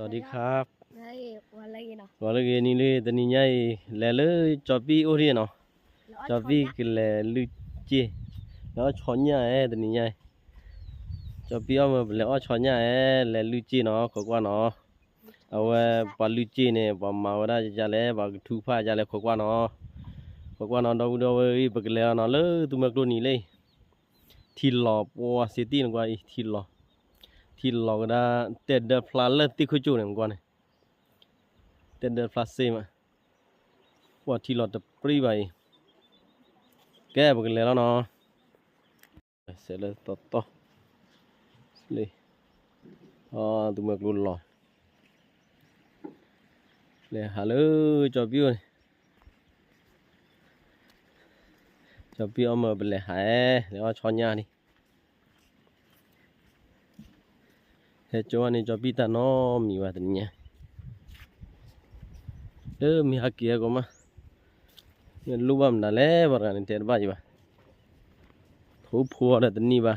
วัสดีครับวันอะไรเนาะวันละเกนี่เลยตอนนี้ยัยแลเลยจอบปีโอเรียเนาะจอบปีกิเลลุจีแล้วชอนยาตอนนี้ยัยจอบปีเอามาแล้วชอนยาแลลุจีเนาะขอกว่าเนาะเอาไว้ปลาลุจีเนี่ยปลามาว่าจะแล้วปลาทูฟ้าจะแล้วขอกว่าเนาะดอกปกแล้วเนาะเลยตัวมักตัวนี้เลยทีหล่อปัวเซตี้นึกว่าทีหล่อก็ได้เต็ดเดฟลาเลติคุจูเนี่ยกว่าเนี่ยเต็ดเดฟลาเซมาว่าทีหล่อจะปรีไปแก้ปกแล้วเนาะเสร็จแล้วต่อเลยตัวมักลุ่นหล่อเลยฮัลโหลจอบอยู่จอบอยู่เอามาเป็นเลยหายแล้วช้อนยานี่เฮ้ยจวนนี่จอบปีตาน้อมีว่าตัวนี้มีฮักเกียก็มาเนี่ยลูกบ้านนั่นแหละบริการอินเทอร์บ้าจีบ้าทุบหัวเลยตัวนี้บ้า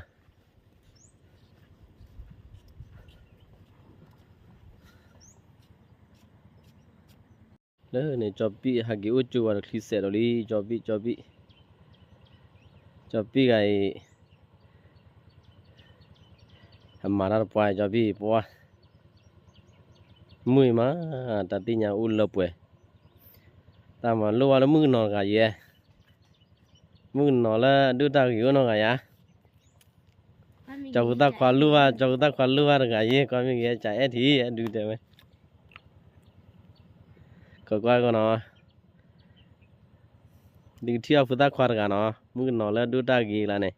เนี่ยจอบปีฮักเกียอุจจาระคลิเซอร์ลีจอบปีไงทำมาแล้วป่วยจอบปีป่วยมือมาตัดที่ยาอุ่นแล้วป่วยตามมาลูกว่าแล้วมือนอนกันยี่มือนอนแล้วดูตาอยู่นอนกันยะเจ้าตาควาลูกว่ากันยี่ก็ไม่เกี่ยใจทีดูเดี๋ยวไหมก็กว่าก็นอนดึงเที่ยวฟุตาควากันเนาะมือนอนแล้วดูตากี่ละเนี่ย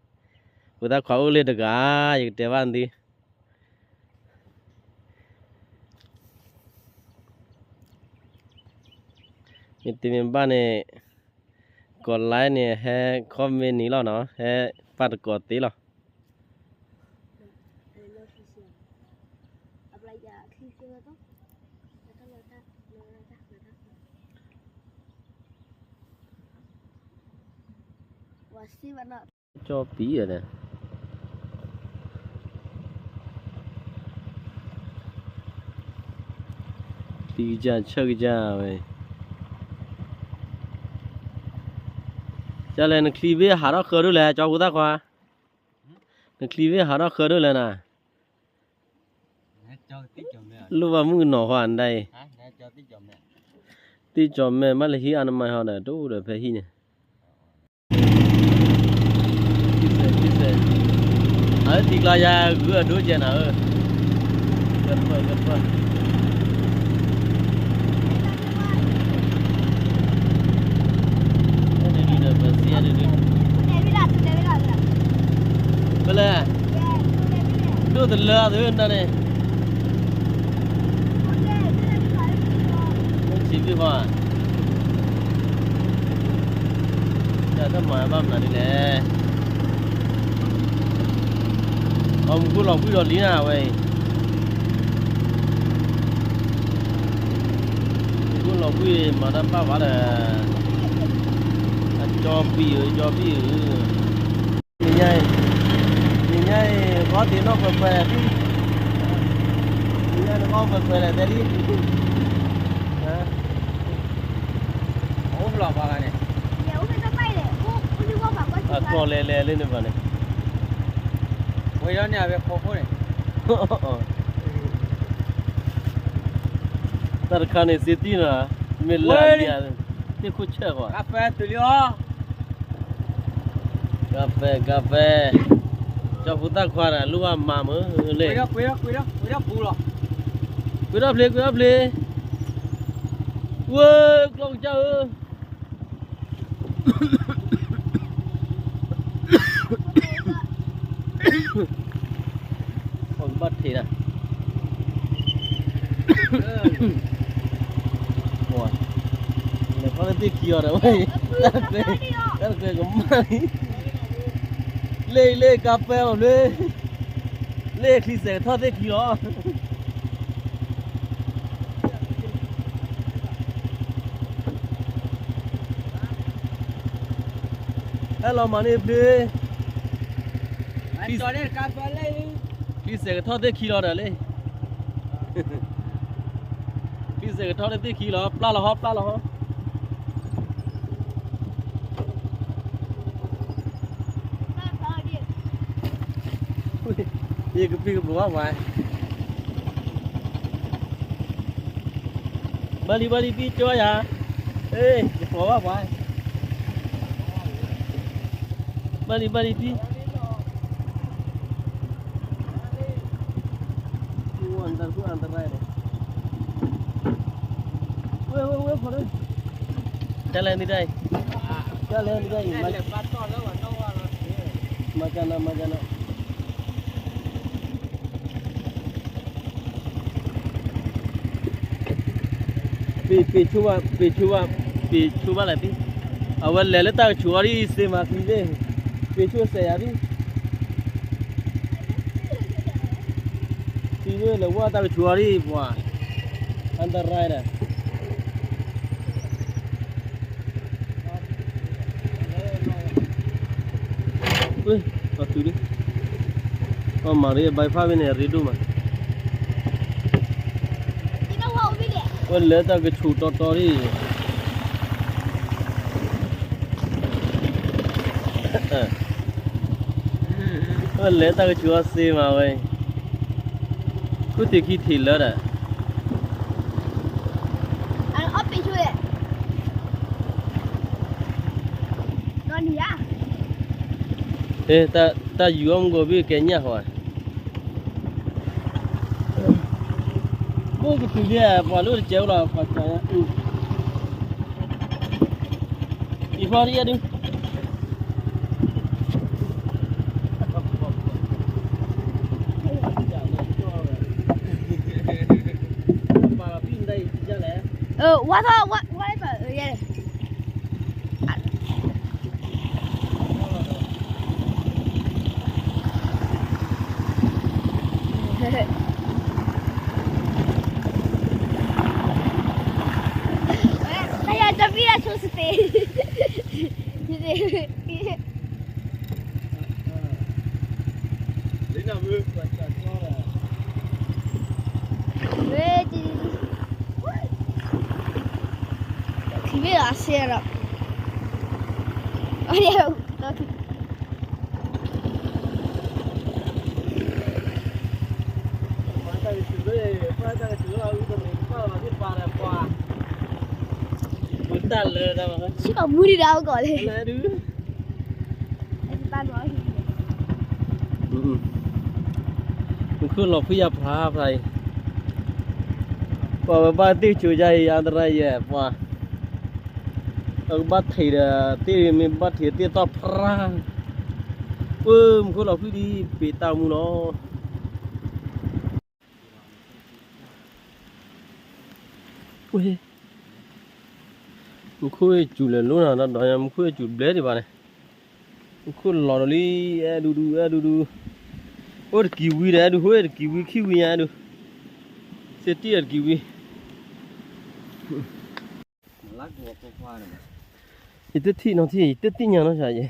ฟุตาควาอุเลตกาอยู่เทวันดีมิตรเมมบ้านเนี่ยกดไลน์เนี่ยให้คอมเมนต์นี้แล้วเนาะให้ปัดกดตีหรอจอปีอะเนี่ยปีจ้าเชิกจ้าเว้ยจะเล่นคลีเวียหาเราเคยดูแลจอกูตาควาคลีเวียหาเราเคยดูแลนะรู้ว่ามึงหนอหันได้ตีจอมแม่มาเลยฮีอันไม่หาเนี่ยดูเดี๋ยวไปฮีเนี่ยตีกลายากูดูเจนะกันไปBela, tu terlah tu anda ni. Cipi apa? Jadi mana bam nanti le. Ku long ku dot lina wei. Ku long ku mana apa ada. Jobi. Nhai có tiền nó về đi nhai nó có về là đi ốm lọt vào này co lên được vào này quay đó nhà về phố này ta được khăn này xí tí nữa mình làm gì à thế khúc chơi quá cà phê từ liô cà phê cho phụ ta khoa là lúc mà mới lên quý đó bù rồi quý đáp lên ui con chơi còn bắt thì nè ôi này có cái kia rồi mày ta cười cũng mày lê cà phê mà lê khi sẽ thoát thế kia hello mà nè lê khi sẽ thoát thế kia rồi lê đi giờ thao đến tí khí nó pla là hop gì cái pin của ngoài bali pi cho ya ê cái phố vào ngoài bali pi antar này quê phố đây jalan đi đây macana pi chuba lại pi awal lele ta chuari se ma pi le pi chu se ya pi pi le wa ta chuari wa andar rai da ui có túi đi có mà đi bay pha bên này đi đâu mà con lấy ta cái chủ to đi con lấy ta cái chủ xe mà vậy cứ thì khi thì lỡ đấy anh ốp bị chui non gì á ê ta dù ông có biết cái nhà hỏi cô cái thứ gì à vào lúc chéo là phải cái đi vào đi đi quá thôi quá phải vậy này saya tapi dah susah. đến nào mưa và chả cho là thì biết là xe rồi. Ở đây chứ còn mua đi đâu gọi thì ta nói cứ lọc phía phá này và ba tiêu chủ dây ăn đây vậy và bắt thì tiêu mình bắt thì tiêu to phá cứ lọc phía đi bị tao mua nó ui khui chủ lên luôn à nó đòi em khui chủ blé đi bà này khui lò đi đu ôi kiwi đấy đu ôi kiwi à đu sẽ tiệt kiwi lắc của cô khoa này ít tí nó thì ít tí nhà nó sao vậy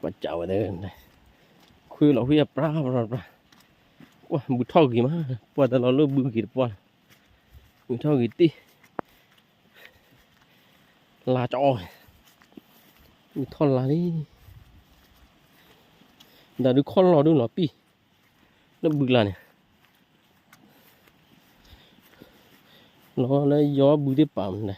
quả chảo ở đây này khui lẩu khui bra quá bự thau gì mà qua tao nó bự gì quá bự thau gì tí là cho bự thau là đi đã được con lò đúng nó pi nó bự là này nó lấy gió bự tiếp bám này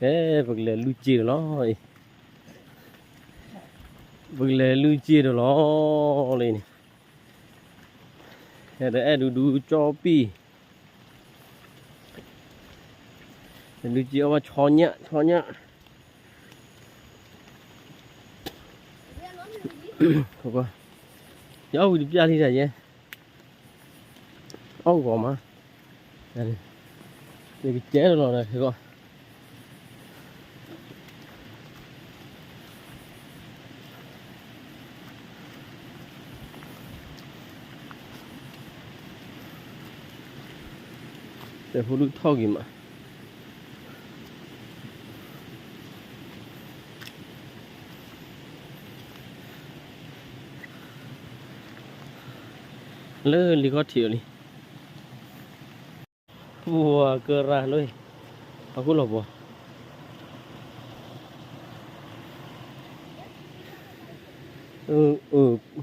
cái vật lệ lưu chia rồi vật lệ lưu chia rồi nó lên này để đủ cho pi lưu chia vào cho nhá không có gió đi ra đi này nhé áo gò mà đây cái chế rồi này thấy không แต่พวกลูกท่อกี่มาเลยลิก็เที่ยวนี่บัวเกิดอะไรเลยเอาคุณหลบบัว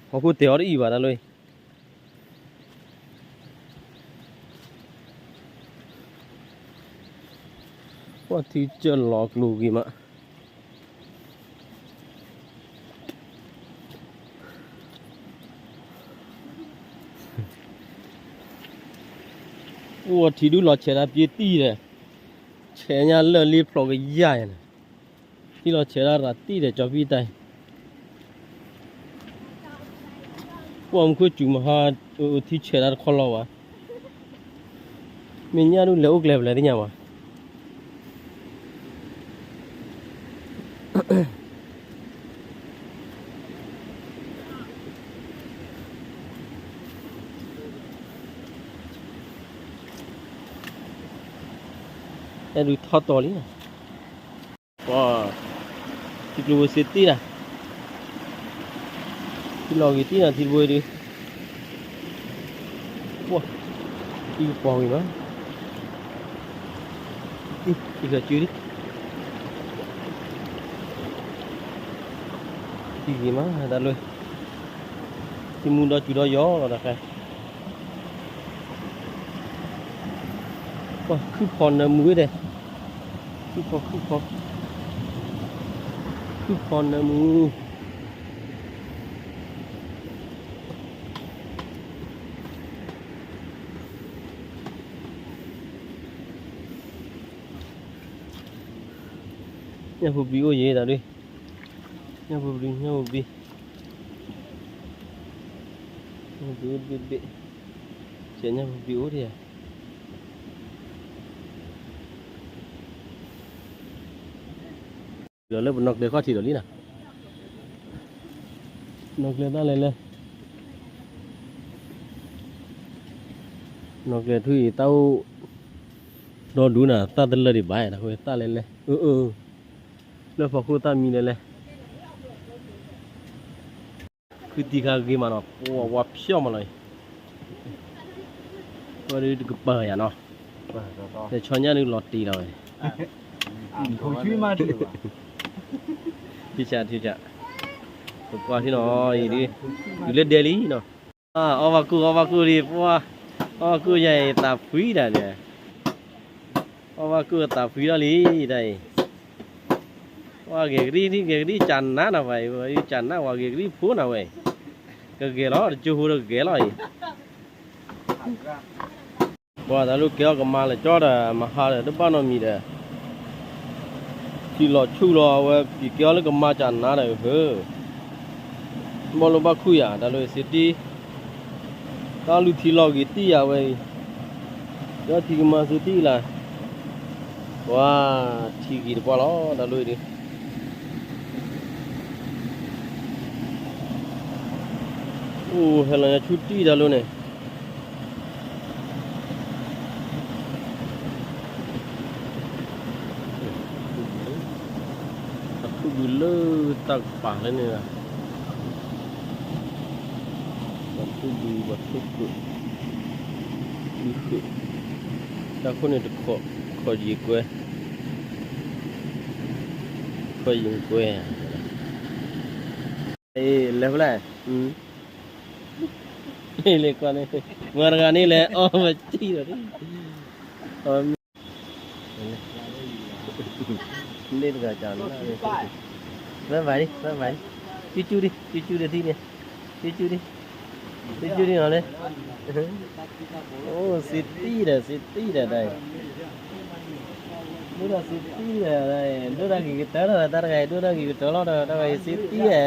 เอาคุณเตี๋ยวได้อีกว่าเลยว่าที่เจอหลอกลูกกี่มาว่าที่ดูหลอดเชลาเปียตีเลยเชญญาเลื่อนรีบพลอยใหญ่เลยที่หลอดเชลารัตตีเลยจอพี่ตายว่ามันคือจุ่มหาที่เชลาคนเราวะมีญาดูเลี้ยวกเล็บเลยที่เนี่ยวะแต่ดูทอดตัวนี้ว้าที่กลัวเสียตีนะที่ลองกี่ตีนะที่บัวดิว้าที่ปองอีกมั้งที่กระจืดที่กี่มั้งได้เลยที่มุนดอจุดดอยอแล้วนะใครว้าคือพรนะมือเด้คือพรนะมือเนี่ยพวกบิวเย่ได้ด้วยเนี่ยพวกบิเสียเนี่ยพวกบิวดิเดี๋ยวเริ่มนกเดี๋ยวข้อที่เดี๋ยวนี้นะนกเรือได้เลยนกเรือที่เต้าโดนดูนะตาเดินเลยดิบ่ายนะคุยตาเลยแล้วพอคุยตามีเลยคือตีข้ากี่มันอ่ะว่าเพี้ยวมาเลยว่าดูกระเป๋าอย่างเนาะแต่ช้อนยานึกหลอดตีเราเลย เขาช่วยมาดีกว่า ที่จะตัวกว่าที่น้อยดิอยู่เล่นเดลี่เนาะเอาวากูดิเพราะว่าเอาวากูใหญ่ตาฟุ้ยได้เนี่ยเอาวากูตาฟุ้ยแล้วลีได้ว่าเกลีจันนะนะไว้จันนะว่าเกลีพูนะไว้ก็เกล้อจูหูเกล้อว่าแต่ลูกเกล้อก็มาเลยจอดมาหาเลยทุกบ้านเรามีเลยที่หลอดชูหลอว่าปีเกล้อแล้วก็มาจันนะเลยเฮ้มอลบ้าคุยอ่ะแต่เลยสิทีตาลูกที่หลอกกี่ตีอ่ะเว้ยยอดที่มาสิทีละว้าที่กี่ตัวล้อแต่เลยดิโอ้เฮลังชุดที่แต่เลยเนี่ยตักกูเลยตักปากเลยเนี่ยบัตรกูแต่คนนี้จะขอยิงกูแล้วแหละนี่เล็กกว่านี่เมื่อไงนี่แหละอ๋อมาจี้เลยเล่นกับจานเริ่มไปดิจูดิที่เนี่ยจูดิเอาเลยโอ้ซิตี้เด้ได้ดูนะซิตี้เด้ได้ดูนะกี่ตัวละตาไงดูนะกี่ตัวละตาไงซิตี้เด้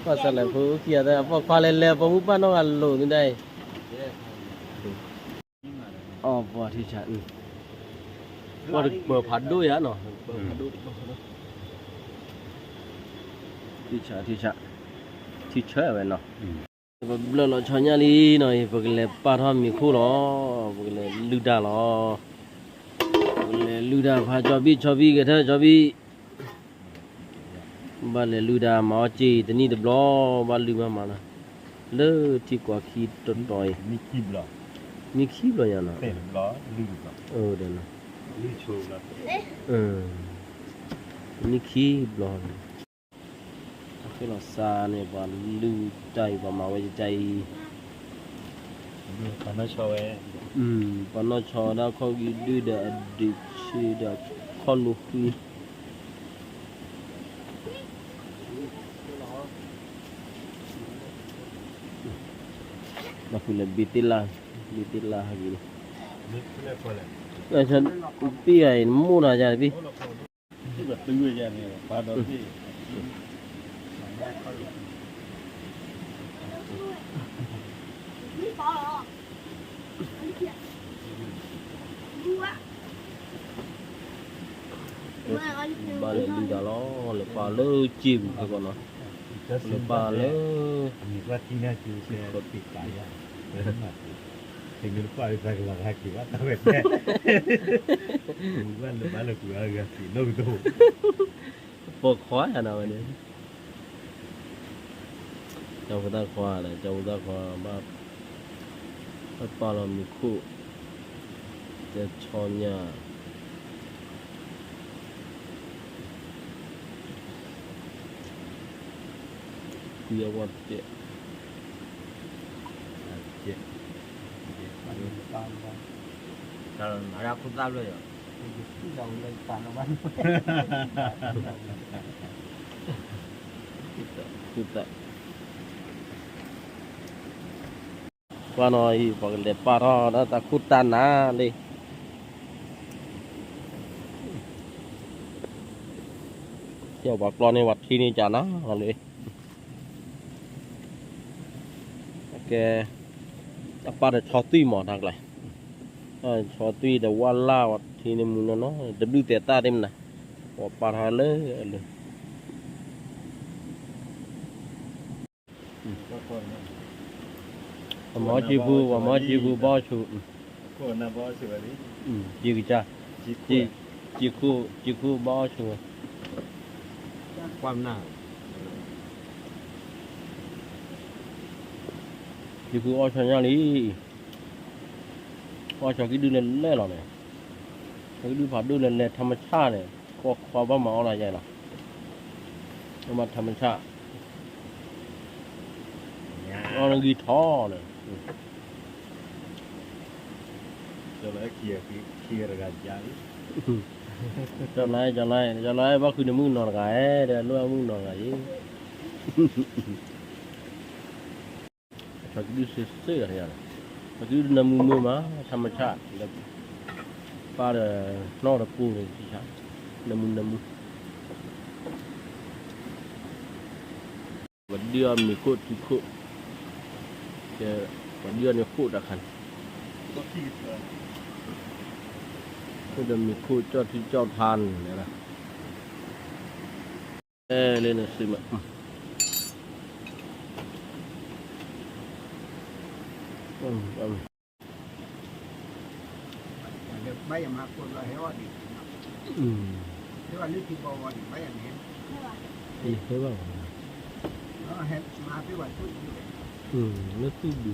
ก็สลับผู้เกี่ยวแต่พอควาเล่นพอมุ้งป้านน้องอัลโหลนี่ได้อ๋อพอที่ฉันว่าเปิดผัดด้วยอ่ะเนาะเปิดผัดด้วยที่ฉะ ที่เชื่อไว้เนาะเราชอนยาลีหน่อยพวกเลยปาทอมีคู่หรอพวกเลยลูดาหรอพวกเลยลูดาพาจอบีกันเถอะจอบีบ้านเลยลูดาหมอจีแต่นี่เดือบล้อบ้านลืมมาละเลิกที่กว่าขี้ต้นต่อย มีคลิปเหรอ มีขี้เลยยังนะ เต็มล้อลืมเหรอ เดี๋ยวนะ ลืมโชว์แล้ว มีขี้บล้อคือเราซาเนี่ยบ้านลืมใจบ้านมาไว้ใจ ตอนนั้นโชว์เอง ปนชอดาเขาอยู่ด้วยเดอดิชีดาคอนุฟีมาคุยเลยบิติลาฮะกิน นี่เรียกว่าอะไร แต่ฉันพี่ไอ้มูนาจาพี่ ที่แบบตื้ออย่างนี้ปลาดอกที่ 你饱了。ba le đi đó lo le pa le chim thôi còn nó จะ le ซื้อ pa le มีว่าที่น่าจูเสียรถติดตายอ่ะถึงรู้ป่ะใส่กระดาษกี่ว่าตะเวนแน่ว่าเลยบ้านเรากูเอากันสิโลกดู po khóa à nào này cháu ta khoa này cháu ta khoa ba pa lo mi khu để cho nhà kia qua tiệm เจ็บตามบ้าน Kalau ada aku tahu loh ya. เราเลยตามบ้าน kita qua nói vào cái đẹp para đó ta cút tan ná đi theo bạc lo này vật khi này chả nó rồi ok ta pa để cho tuy mỏ thằng này cho tuy để qua la vật thì này muốn nó đập đu tiệt ta đêm này bỏ para lớn หมอจีบูบ่ชู คนน่ะบ่สวัสดี จีกจ้า จิต จีคูบ่ชู Quam nào. จีคูอ้อชอนยาลีอ้อชอกี่ดูเล่หรอเนี่ยกี่ดูผ่าดูเล่ธรรมชาติเนี่ยก็ความบ้าหมออะไรใหญ่หรอมาธรรมชาติอ้อนังกีท้อเนี่ย จะเลยเคลียร์กันยาว จะไล่ว่าคือในมึงนอนไงเดี๋ยวรู้ว่ามึงนอนไงชอบดูเสื้ออะไรอย่างชอบดูน้ำมือมาธรรมชาติแล้วป้าเดี๋ยวนอกตะปูเลยที่ชาน้ำมือวันเดียวมีโคตรที่โคตรแกวันเดียวเนี่ยโคตรอะคัน ก็คิดว่า ก็จะมีคู่เจ้าที่เจ้าทานเนี่ยนะเล่นสิมาbay mà còn là héo đi thế là lúc thì bò đi bay anh em ดีใช่ป่ะ nó hết mà cái vật chút gì แล้วตู้ดี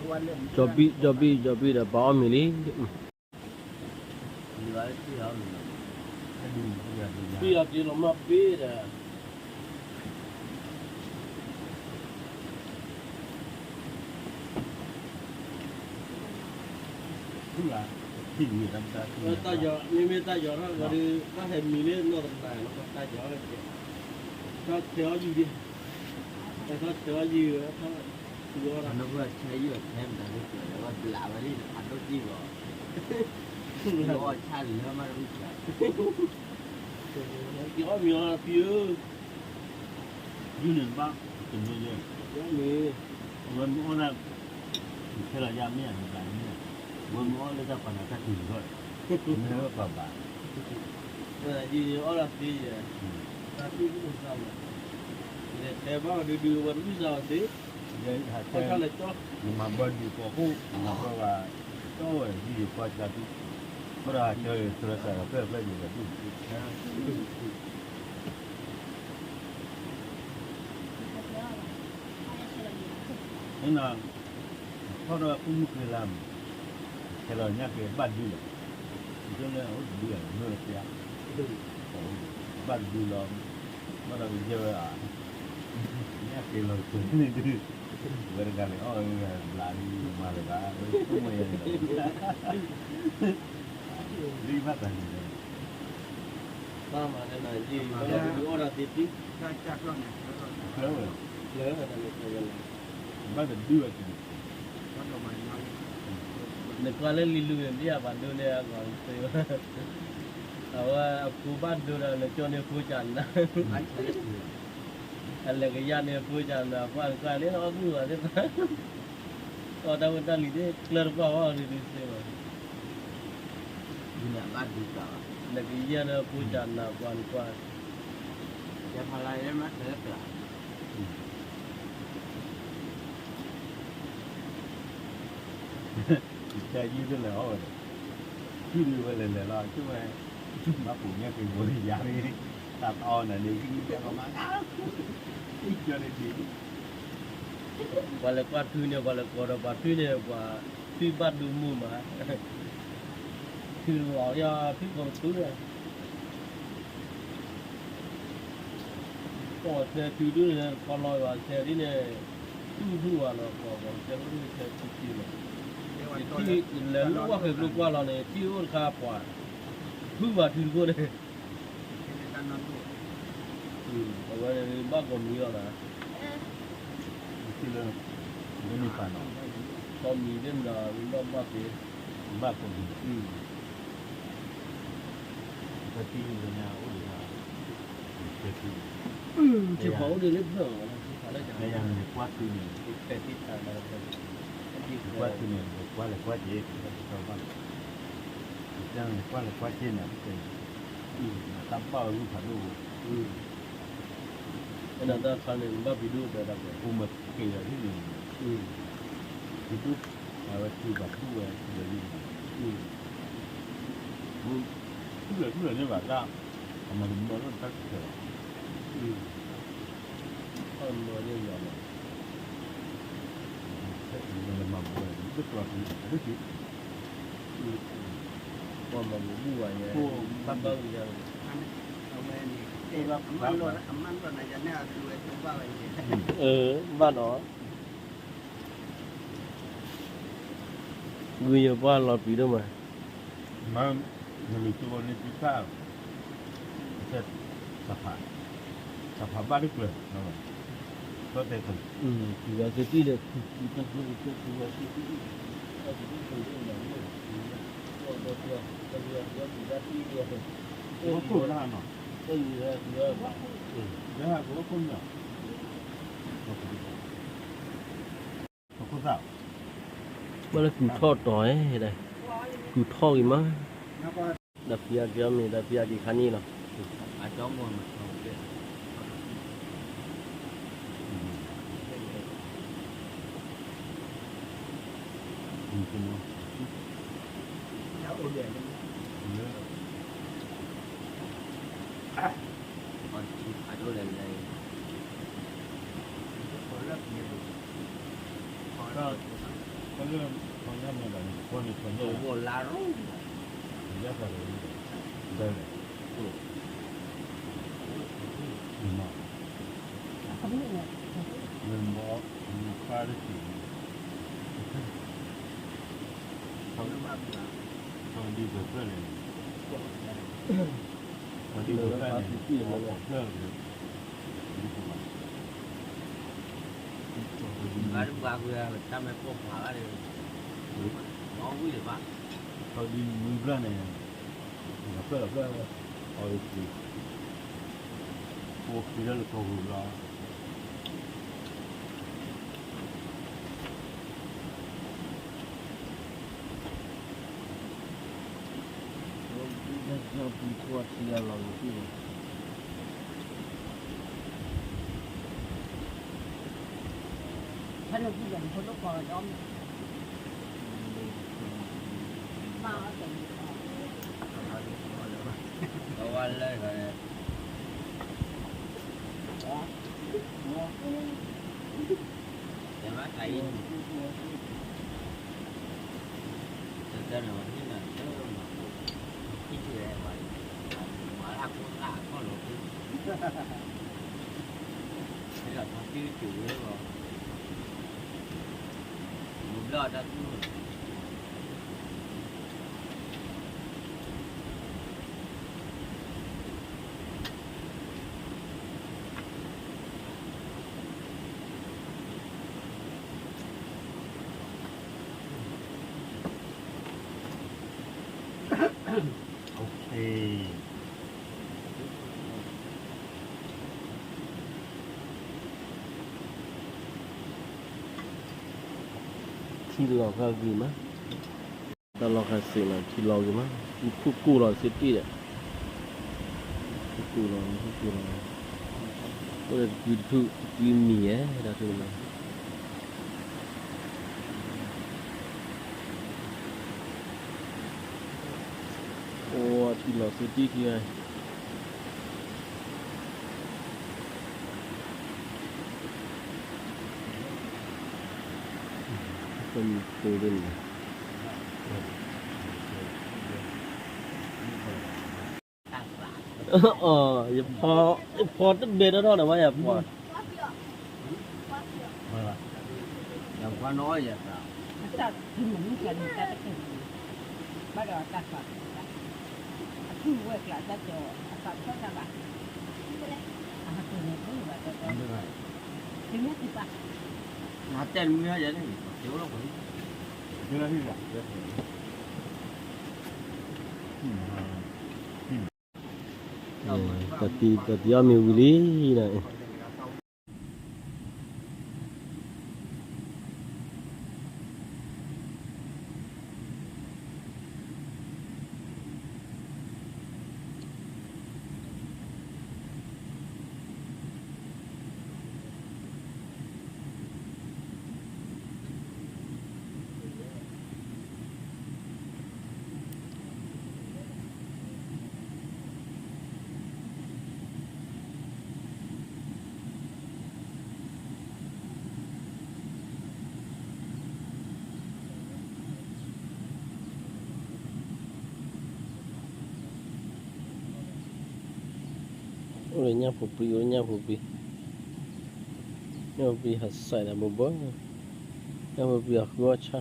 qua lên จอบบี้เดี๋ยวป้ามีลี่ Lưới chứ không. พี่อาจีลงมาพี่เด้อ คือว่าที่อยู่น้ำตาที่ ตาหยอมีตาหยอนะก็คือถ้าเห็นมีเรื่องนอกต่างๆแล้วก็ตาหยอเลยก็เที่ยวอยู่ดิแต่ก็เที่ยวอยู่ถ้าตัวเรา Nó vừa chơi vừa thêm là lúc rồi nó lạ vào đi ăn đốt gì rồi. Nó chăn nó mà nó chả. เที่ยวมีอะไรพี่ อยู่หนึ่งบ้างเป็นเยอะ เที่ยวมี ๆวันม้อน่ะแค่ระยะเนี่ยอะไรเนี่ยวันม้อเลยจะปัญหาถ้าถึงด้วย没有爸爸，你奥拉飞呀，那飞不上了。台湾的我不知道的，人我看还了照，你妈妈你过后，你妈妈到我你过家的，不然就出来啥，不你的路。那，后来不用去làm，后来人家给办住了，就那我住了，没有家，办住了，那เรา就啊，人家给了钱你就，我这个嘞，哦，来มาเลย吧，不没有的，离不开你。妈妈在那里，我奥拉飞的， ถ้าจากเราเนี่ย Hello. 来了那个。 Ba da dua tu. แล้วเรามาเนาะ ในกาลลิลูเนี่ยบันดูเนี่ยก่อนเสียเอาว่าคูบันดูแล้วจนเนี่ยคูจันนะ อันนี้ อะไรก็ยันเนี่ยคูจันนะฟังกาลเนี่ยเอาดูอะไรนะก็ตามนั้นลิเดคลร์ป่าวลิดิเสียนี่นะบันดูกันแล้วก็ยันเนี่ยคูจันนะฟังจะพลายได้ไหมเสียเปล่า Cái gì đó là hỏi. Cứ đi về là lo chứ mà nó phụ nhá cái bố thì giá đi. Ta to là đi cái mà má. Ít cho nên đi. ว่าแล้วก็ทุเนี่ยว่าแล้วก็เราทุเนี่ยว่าทุบัดดูมูมาคือเราอย่าทุของทุเนี่ยก็แต่ทุดูเนี่ยพอลอยว่าแต่ที่เนี่ยทุว่าเราก็จะรู้แค่ทุที่เนี่ย เดี๋ยววันต้น ที่แล้วรู้ว่าเคยรู้ว่าเราเนี่ยที่อ้นคาปว่าทุว่าทุก็เนี่ย ในการนอนตัว เอาไว้ในบ้านก็มีแล้วนะ Thì là nó đi phản nó. ก็มีเรื่องราวมีบ้านบ้านที่ Ba con đi. Ta ti về nhà ô đi ha. Cái ti. ที่เขาเดินเล่นเพื่อนนะที่เขาได้จาก Cái yang này quá tu này. แต่ที่ทางเราเป็นที่ Quá tu này, quá là quá dễ. Sao bạn. Yang này quá là quá trên là cái. Tắm bao lúc phải đủ. อันนั้นถ้าคันหนึ่งบ้าไปดูแต่ละคน Cô mật kỳ là cái gì. Thì lúc mà tu bạc tu là gì. Tức là như vậy ra. Mà đúng đó nó tắt rồi. ก็มาเรื่องอย่างนั้น Là mà rất là rất là ก็มาบู๊อะไรเนี่ยบ้านอย่าง เอาแม่นี่เอ๊ะมันรถมันรถไหนจะแน่ดูไอ้ตัวว่าอะไรเนี่ย บ้านอ๋อกูยังบ้านเราปีด้วยมั้ย mà người tu này tu sao sẽ sập ba đức rồi có thể thử คือว่าที่เด็กคือต้องรู้คือว่าที่เอาที่คนอื่นอย่างนี้ก็ตัวตัวว่าที่เดียว có khổ là nó ก็อยู่แล้วคือว่า đấy là có con nhỏ có con dạo มันละกูทอดต่อยได้กูทอดอีมั้ง แล้วก็ ดับเบียร์เกี่ยวมีดับเบียร์กี่คันนี่เนาะ อาจ้องมันเอาไป แล้วโอเดียน còn phải đôi lần này คนเลิกเรียนพอ ก็เริ่มตอนนั้นอะไรคนอีกคนเย đổ อะ vô lá rú เยอะกว่าเลยได้เลยเนาะเงินบอสค่าได้ถึง เขาเรียกว่า ตอนดีเพื่อนเลยตอนดีเพื่อนเลยเพื่อนเลย ba lúc qua vừa ta mới có hóa thì nó vui được bạn ตอนดีมือเพื่อนเลยเพื่อนเอาไปสิโอ้คิดแล้วก็หัวเราะ要比过去要老一点。他那不人คนลูกคอย้อมมาเอาแต่ เอาวันเลยกันเนี่ยแต่ว่าไทยจะหน่อยนี่นะเจ้าที่เชื่อไว้มาลักคนละก็หลบนี่แหละทำที่จู่เลยบอกมุมรอดได้ทุก โอเค ที่เราก็กินมั้ยตลอดแค่สิ่งนั้นที่เรากินมั้ยกูเราเสียที่เนี่ยกูเราก็จะกินหมี่ได้ทุกอย่างโอ้ที่เราเสียที่ที่ไงเป็นตัวเด่นอย่าพอตั้งเบ็ดแล้วเนาะแต่ว่าอย่าพอ อย่างว่าน้อยอย่างเรา ตัดที่เหมือนกันแต่ก็ถึงบ้านเราตัดฝักคือเว้ยกระจัดจอตัดเท่าไหร่อาหารตัวนี้คือแบบจะถึงนี้สิปะ มาเต้นเนื้ออย่างนี้เดี๋ยวเราไป เจ้าหน้าที่หลักtapi ame wili na orangnya pupi hasai na bobo nya pupi aku acha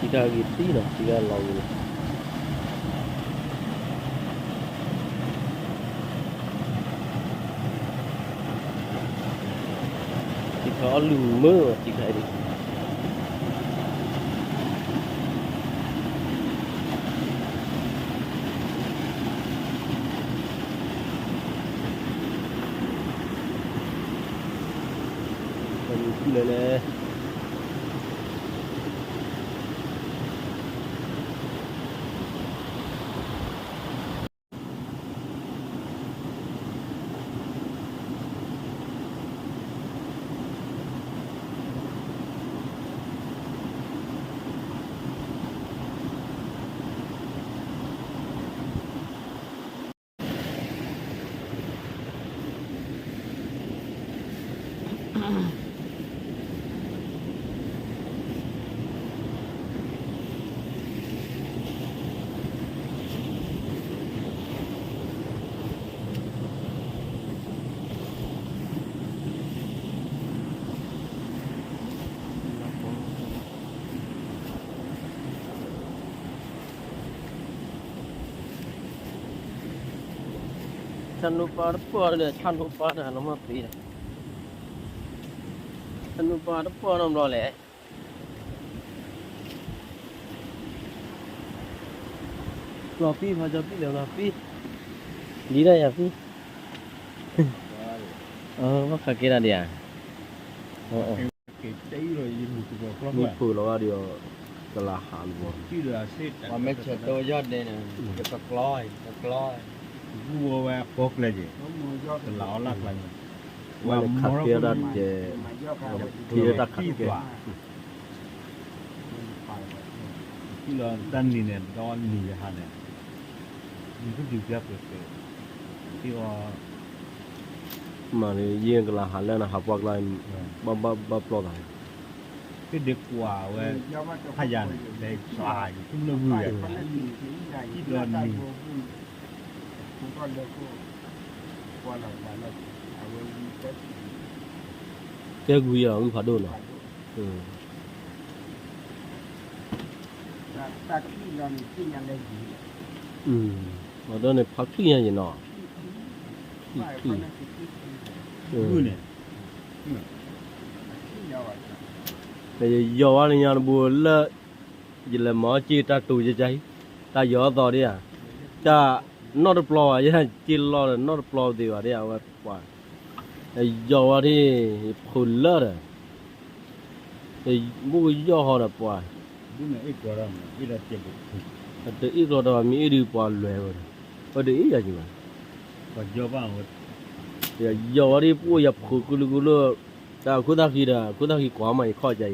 jika gitu lah jika lau ni jika lumer jika ini เลยฉันรู้ปาร์ปอร์เลยฉันรู้ปาร์อะไรมาปีละฉันรู้ปาร์ปอร์น้ำร้อนเลยรอปีพอจะปีเดี๋ยวรอปีดีได้ยังปีว่าขัดเกล้าเดียCái đấy rồi một cái problem มีผู้เราเดียวกลาหาลูก chứ là xét ว่าไม่เชื่อตัวยอดเลยนะจะตะกร้อย vua và bốc là gì น้องมือยอด cái lão lạc là ว่าขัดเกล้าเจ มายอดเขา ที่จะขัดเกล้า chứ là đan đi nè đón đi hà nè mình cứ điều phép được thì มาเนี่ยยิงกลาหาแล้วนะหับวักไล่บ้าปลอดภัย cái được quả về thay dàn để xài cũng là vui ที่เดินมีผมก็เลยก็ว่าเราเอาไว้เซ็ต แกกุยอ่ะวิพาโดนอ่ะ แต่ที่เราที่ยังได้ดี มาโดนเนี่ยพักขี้ยังเนาะ ที่ vui nè ที่ยอด แต่ยอว่าเนี่ยบัวละยิ่งละหมอจีตาตูจะใจตายอต่อเนี่ยจะนอดปลอยังจีรอดนอดปลอดีกว่าเนี่ยว่าป่ะแต่ยอว่าที่ผุนละเลยแต่บุกยอหอละป่ะ đúng là ít quả đâu ít là tiền được แต่อีกรอดมีอีดีป่ะเลยว่ะว่าดีอย่างนี้ và do bao người อย่ายอว่าที่ผู้ยับกุลแต่คุณตาคีกว่าไม่เข้าใจ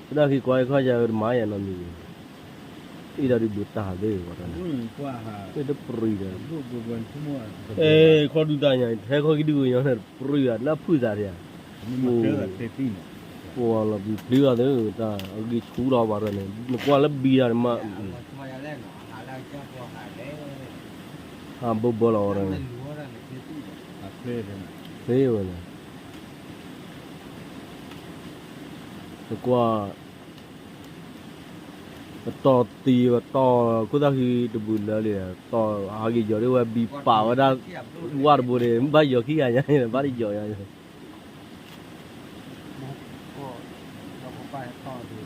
คุณตาคีกว่าเข้าใจมาอย่างนั้นนี่อีดาริบุตรหาเด้อว่านั้น đúng qua hà เป็นเด็กปรีเลย lúc vừa vừa chúng mua ขอดูตาอย่างแท้ขอคิดดูอย่างนั้นปรีอ่ะแล้วพูดอะไรอ่ะ nhưng mà chơi là tê tin ว่าเราบีเรือเด้อตาเอากีชูเราบาร์เนี่ยนึกว่าแล้วบีอะไรมา มาแรกหาแรกก็พอหาได้ หาบบเราอะไร ไม่รู้ว่าอะไรคือที่ à phê rồi เฮ้ยวันนี้นึกว่าต่อตีว่าต่อคุณตาคีตบุญแล้วเลยต่อหากี่จอดด้วยว่าบีป่าว่าได้วาดบุรีบ้านยอขี้อะไรเนี่ยบ้านยออย่างนี้ ก็เราก็ไปต่อดู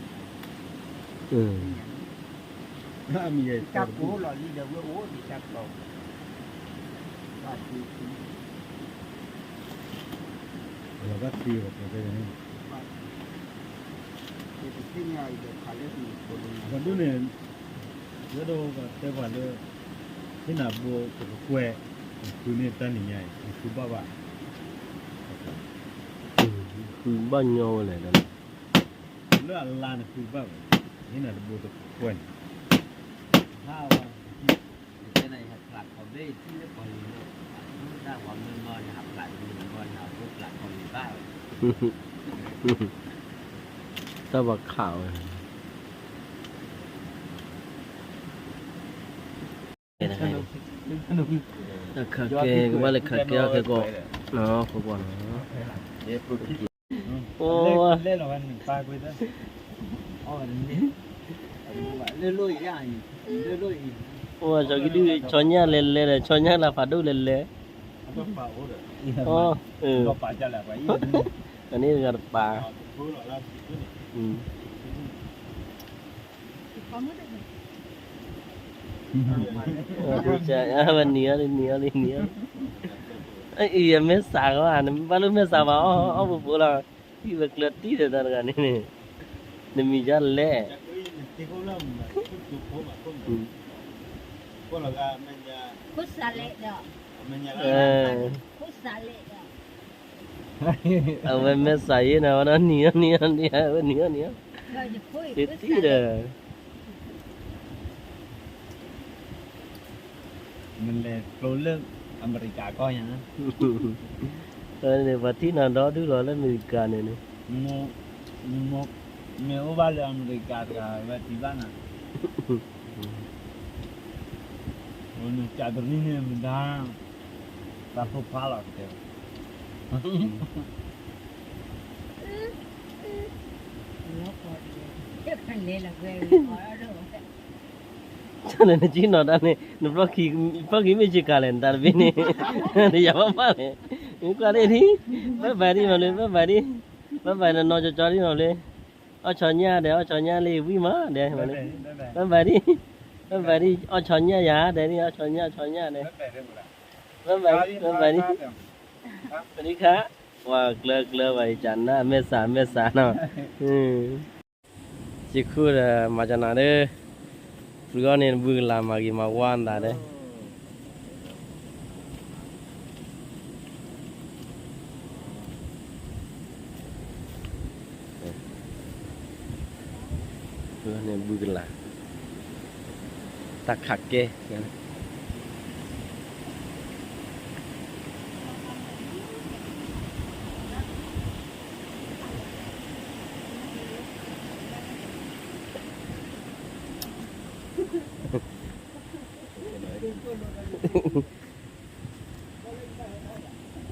à mình vậy จับโอ้หล่อนี่เดี๋ยวโอ้ดีจับเราว่าคือ là bắt tiêu vào cái này เป็นที่ง่ายเดี๋ยวขาเล็กมีคน còn đúng này rất đâu và cái khoản nữa thế nào mua cái que cứ nên tan nhỉ cứ ba bạn คือบ้านยออะไรนั่น nữa là lan cứ ba bạn thế nào mua cái que ถ้าว่าที่ในหลักของได้ที่ไม่พอเลยได้ความเงินงอนหักหลักเงินงอนหักทุกหลักของบ้าน ถ้าว่าข่าวขาเกงว่าเลยขาเกงแค่ก็เนาะขบวนเนาะโอ้ lên là ăn ba quay đó อ๋อนี่เรื่อยๆอย่างเรื่อย โอ้จะกินดูชอนยาเล่นๆชอนยาลาฟาดูเล่น nó phá ổ rồi ๆอ๋อnó phá ra là vậy อันนี้ก็ปลา phú là làm จะวันนี้ไอ้อีเมสซ่าก็อ่านบ้านลูกเมสซ่าว่าอ๋อปุ๊บละ ที่เกิดที่เดินกันนี่นี่มีจันแล่ ที่เขาเริ่มจุดพบก็เราก็มันจะ พุทธาเละเนาะ มันจะ พุทธาเละเนาะ เอาไปแม่ใส่นะวันนั้นเนี่ย เราจะคุย ที่ที่เด้อ มันเลยโปรเลิกอเมริกาก็ยังนะ เนี่ยว่าที่นั่นเราดูแล้วมีการเนี่ย โมเมื่อว่าเลยอเมริกาก็ว่าที่บ้านอ่ะวันนี้จัดตรงนี้เนี่ยมันได้ตาพบพาหลักเดียว แล้วก็เด็กคนนี้ละเว้ยอ๋อเด้อ cho nên chỉ nói đó này nó bắt khi mới chỉ cả lên ta bên này thì giờ bắt bắt này qua đây đi bắt bài đi mà lên bắt bài là nói cho đi mà lên ở chọn nhà để ở chọn nhà lên vui má để mà lên bắt bài đi ở chọn nhà giá để đi ở chọn nhà này bắt bài đi đi khá wow clear vậy chẳng na mê xả nào chỉ khu là mà chẳng nào đấy rồi nên vừa làm mà gì mà quan đã đấy rồi nên vừa làm ta khắc kê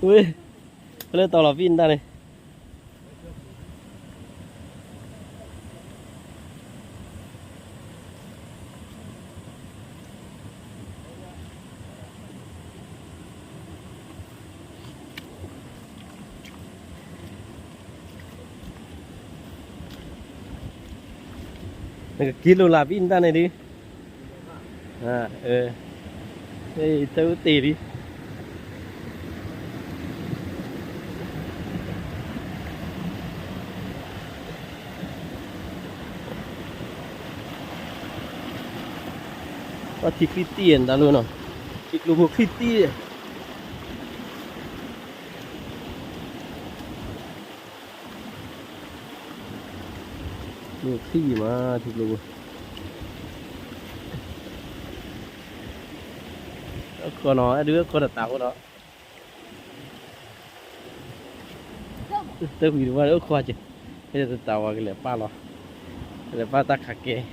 ui lên tàu là pin ta này cái kilo là pin ta này đi đây tao tì đi có thịt phi tiền ta luôn rồi thịt lùm phi tiền được khi mà thịt lùm con nó đứa con đặt tàu của nó tôi bị qua đứa khoa chứ bây giờ tàu vào cái lẻ ba ta khạc kê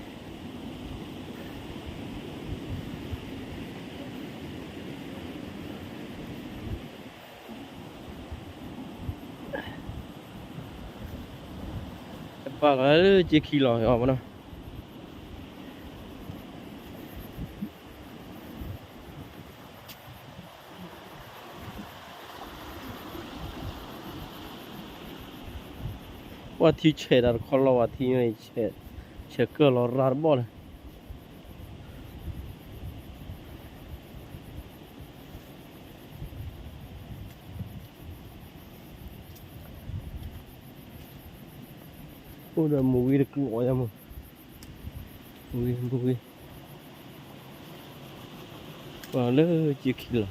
ba cái chỉ khi lò nhỏ mà nóว่าที่เฉดอะไรคนเราว่าที่ไม่เฉดก็เราราบบ่เลยโอ้เดี๋ยวมูวี่เด็กหน่อยมั้งมูวี่ว่าเลยจีคิล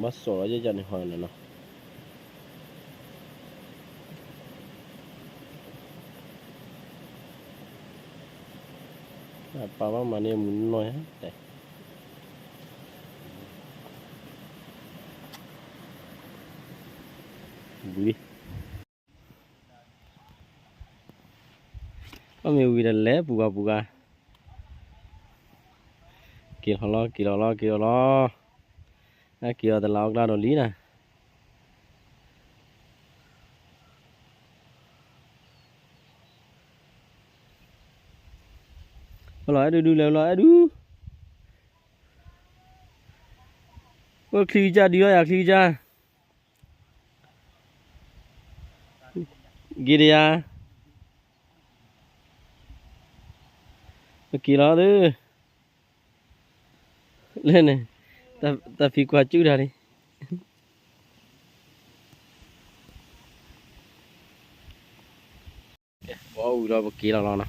มัดสอจะจันในห้องนั่นเนาะปลาว่ามาเนี่ยมุนน้อยฮะแต่บุยก็มีวิธีเล่บุกกี่ล้อกี่ยวแต่เราได้ดอลลี่นะร้อยดูแล้วร้อยดูว่าคลีจ้าดีอ่ะคลีจ้ากี่เดียกี่ล้อดู lên này ta phi qua chữ ra đi wow rồi bậc kỳ nào nè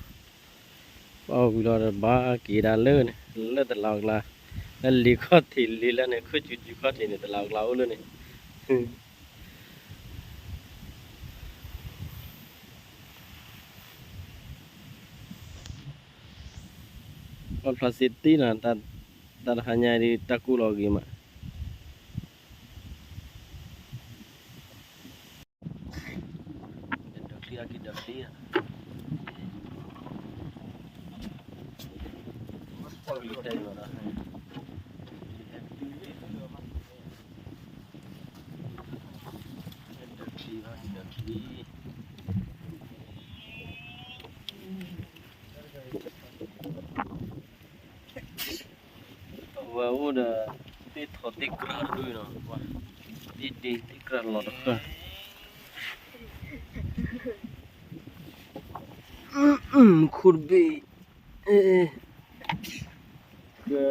wow rồi ba kỳ đã lớn này lớn từ lâu là lì khó thì lì lên này khó chịu khó thì này từ lâu luôn này con plastic là ta hanya di taku lagi mak dakli và udah ti thotik keras dulu no wah di keras lo dah kurbi ke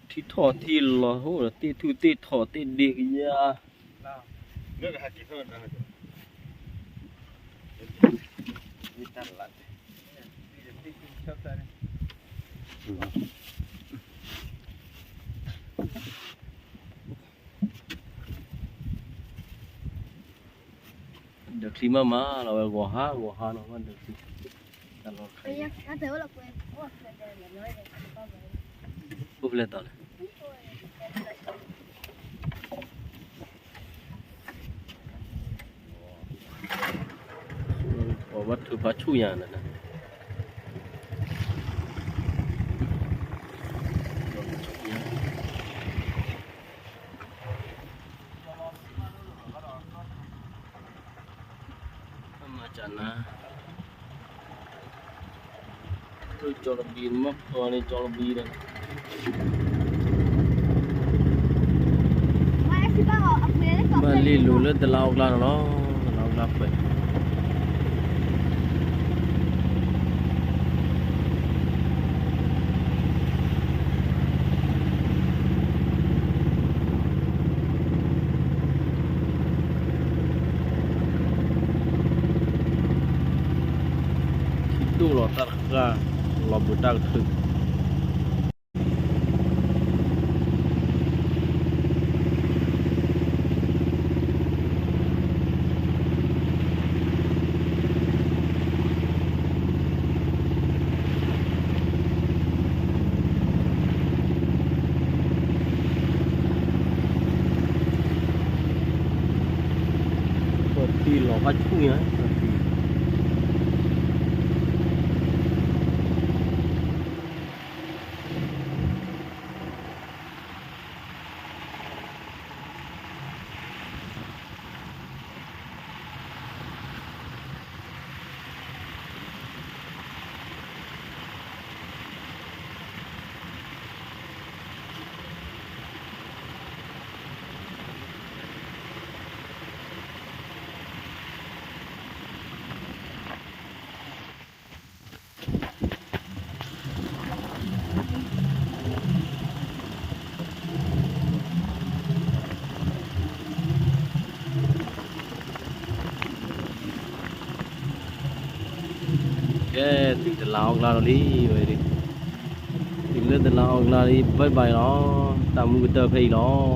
ti thọ ti lo ho ti thu ti thọ ti đi ya nước hạt chỉ hơn là đi tắt lại đi được tí chớp ra đây được khi mà là gò ha nó vẫn được khi ta lo khai nó thấy là quên ủa là nói để con búp lên tao bắt thứ bắt chui nhà này Macana tôi cho nó pin móc to này cho nó pin này mà li lù lên từ lâu là nó phải itu lo targa lo budak tu seperti lo kacu ya cái từ từ lao ra đi vậy đi từ lên từ lao ra đi bye bye nó tao mua tờ pay nó